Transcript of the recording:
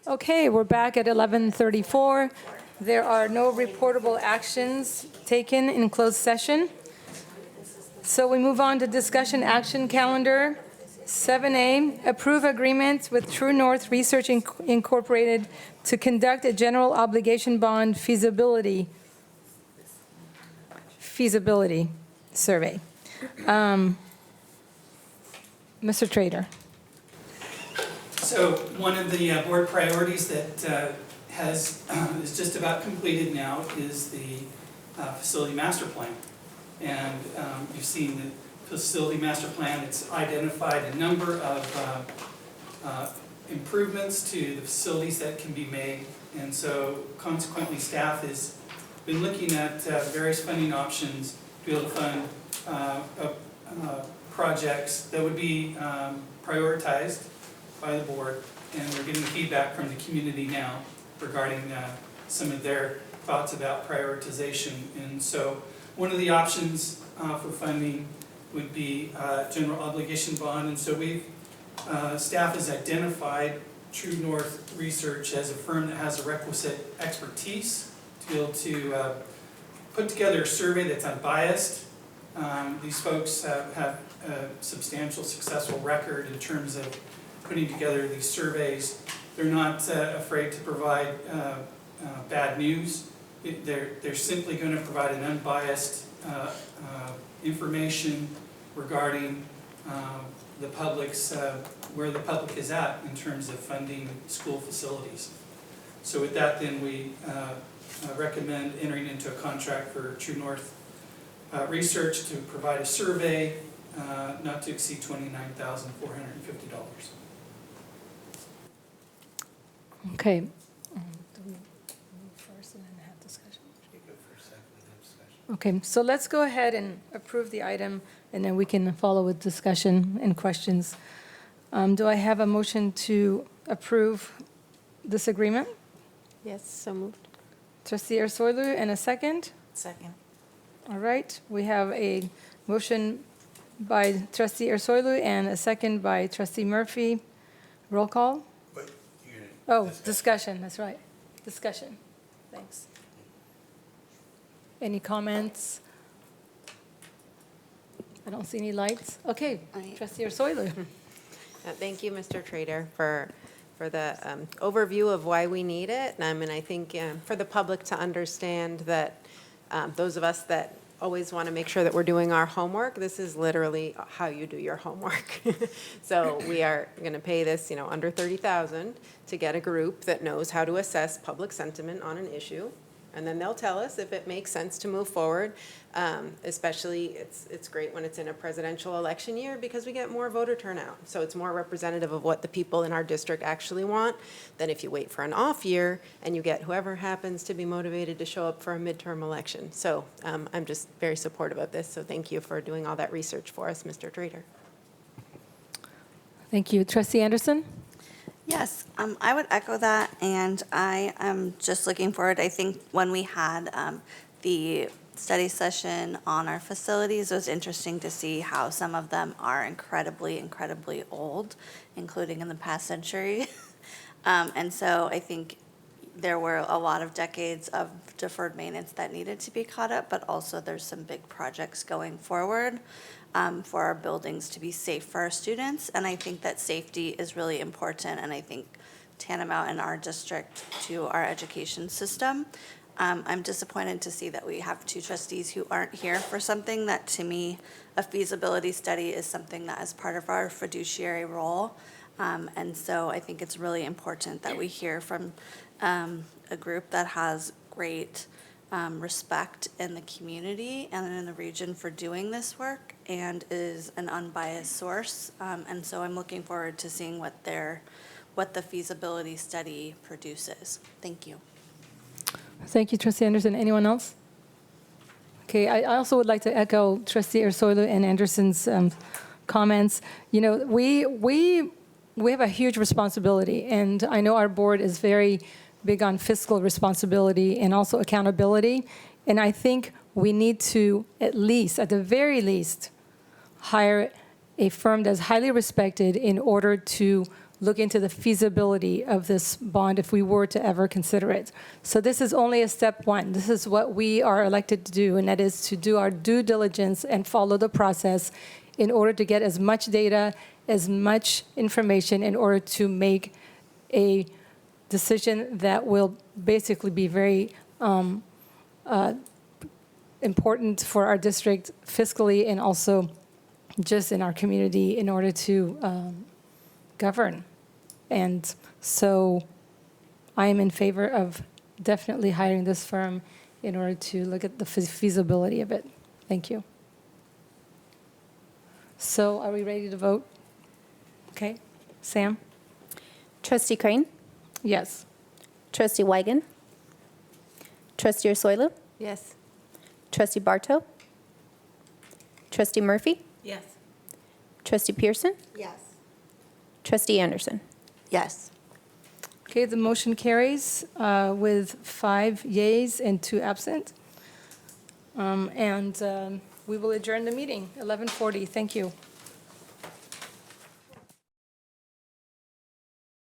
Okay, we're back at 11:34. There are no reportable actions taken in closed session. So we move on to discussion action calendar. 7A, approve agreement with True North Research Incorporated to conduct a general obligation bond feasibility survey. Mr. Trader. So one of the board priorities that is just about completed now is the facility master plan. And you've seen the facility master plan. It's identified a number of improvements to the facilities that can be made. And so consequently, staff has been looking at various funding options to be able to fund projects that would be prioritized by the board, and we're getting feedback from the community now regarding some of their thoughts about prioritization. And so one of the options for funding would be general obligation bond. And so staff has identified True North Research as a firm that has a requisite expertise to be able to put together a survey that's unbiased. These folks have a substantial successful record in terms of putting together these surveys. They're not afraid to provide bad news. They're simply going to provide an unbiased information regarding the public's, where the public is at in terms of funding school facilities. So with that, then we recommend entering into a contract for True North Research to provide a survey not to exceed $29,450. Okay. Do we move first and then have discussion? Okay, so let's go ahead and approve the item, and then we can follow with discussion and questions. Do I have a motion to approve this agreement? Yes, so moved. Trustee Ersoylu, and a second? Second. All right, we have a motion by Trustee Ersoylu and a second by Trustee Murphy. Roll call? Oh, discussion, that's right. Discussion. Thanks. Any comments? I don't see any lights. Okay, Trustee Ersoylu. Thank you, Mr. Trader, for the overview of why we need it. And I think for the public to understand that those of us that always want to make sure that we're doing our homework, this is literally how you do your homework. So we are going to pay this, under $30,000 to get a group that knows how to assess public sentiment on an issue. And then they'll tell us if it makes sense to move forward. Especially, it's great when it's in a presidential election year because we get more voter turnout. So it's more representative of what the people in our district actually want than if you wait for an off year and you get whoever happens to be motivated to show up for a midterm election. So I'm just very supportive of this. So thank you for doing all that research for us, Mr. Trader. Thank you. Trustee Anderson? Yes, I would echo that, and I am just looking forward. I think when we had the study session on our facilities, it was interesting to see how some of them are incredibly, incredibly old, including in the past century. And so I think there were a lot of decades of deferred maintenance that needed to be caught up, but also there's some big projects going forward for our buildings to be safe for our students. And I think that safety is really important, and I think tantamount in our district to our education system. I'm disappointed to see that we have two trustees who aren't here for something that, to me, a feasibility study is something that is part of our fiduciary role. And so I think it's really important that we hear from a group that has great respect in the community and in the region for doing this work and is an unbiased source. And so I'm looking forward to seeing what the feasibility study produces. Thank you. Thank you, Trustee Anderson. Anyone else? Okay, I also would like to echo Trustee Ersoylu and Anderson's comments. We have a huge responsibility, and I know our board is very big on fiscal responsibility and also accountability. And I think we need to at the very least, hire a firm that's highly respected in order to look into the feasibility of this bond if we were to ever consider it. So this is only a step one. This is what we are elected to do, and that is to do our due diligence and follow the process in order to get as much data, as much information in order to make a decision that will basically be very important for our district fiscally and also just in our community in order to govern. And so I am in favor of definitely hiring this firm in order to look at the feasibility of it. Thank you. So are we ready to vote? Okay. Sam? Trustee Crane? Yes. Trustee Wygan? Trustee Ursulou? Yes. Trustee Bartow? Trustee Murphy? Yes. Trustee Pearson? Yes. Trustee Anderson? Yes. Okay, the motion carries with 5 yeas and 2 absent. We will adjourn the meeting, 11:40. Thank you.